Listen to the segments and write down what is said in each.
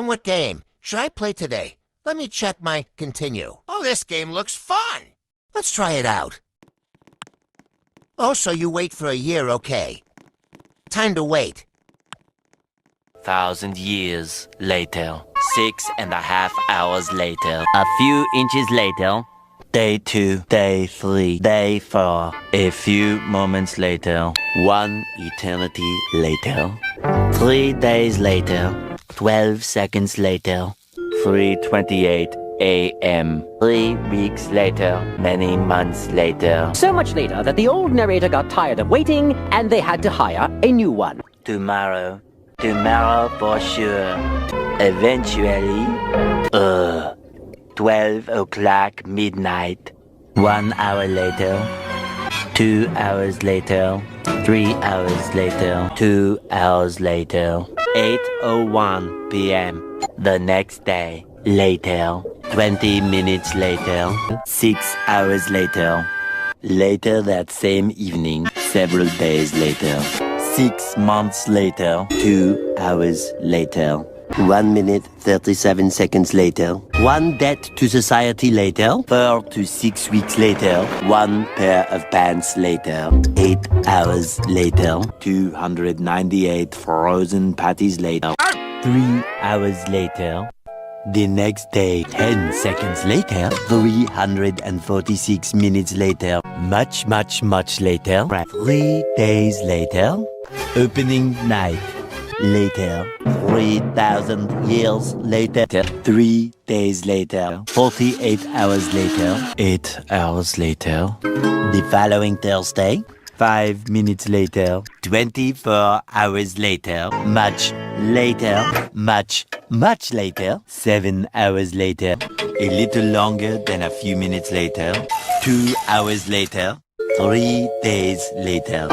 And what game should I play today? Let me check my continue. Oh, this game looks fun. Let's try it out. Oh, so you wait for a year, okay. Time to wait. 1,000 years later. 6.5 hours later. A few inches later. Day 2, day 3, day 4. A few moments later. 1 eternity later. 3 days later. 12 seconds later. 3:28 a.m. 3 weeks later. Many months later. So much later that the old narrator got tired of waiting and they had to hire a new one. Tomorrow. Tomorrow for sure. Eventually. 12 o'clock midnight. 1 hour later. 2 hours later. 3 hours later. 2 hours later. 8:01 p.m. The next day. Later. 20 minutes later. 6 hours later. Later that same evening. Several days later. 6 months later. 2 hours later. 1 minute 37 seconds later. 1 debt to society later. 4 to 6 weeks later. 1 pair of pants later. 8 hours later. 298 frozen patties later. 3 hours later. The next day, 10 seconds later, 346 minutes later, much later, 3 days later, opening night later, 3,000 years later, 3 days later, 48 hours later, 8 hours later, the following Thursday, 5 minutes later, 24 hours later, much later, much later, 7 hours later, a little longer than a few minutes later, 2 hours later, 3 days later,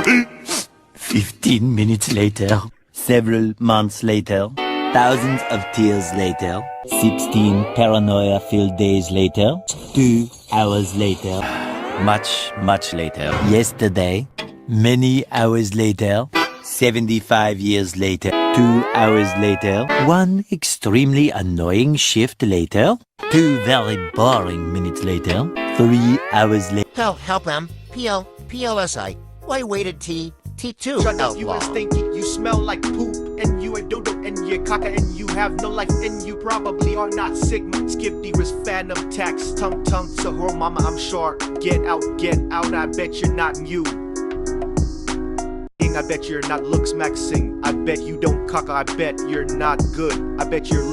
15 minutes later, several months later, thousands of tears later, 16 paranoia-filled days later, 2 hours later, much later, yesterday, many hours later, 75 years later, 2 hours later, 1 extremely annoying shift later, 2 very boring minutes later, 3 hours later. Help them. PLSI. Why waited T2? Shut up, you are stinky, you smell like poop, and you a dodo, and you're caca, and you have no life, and you probably are not Sigma. Skip the risk, phantom tax, tum so her mama, I'm sure. Get out, I bet you're not you. I bet you're not looks maxing. I bet you don't caca, I bet you're not good. I bet you're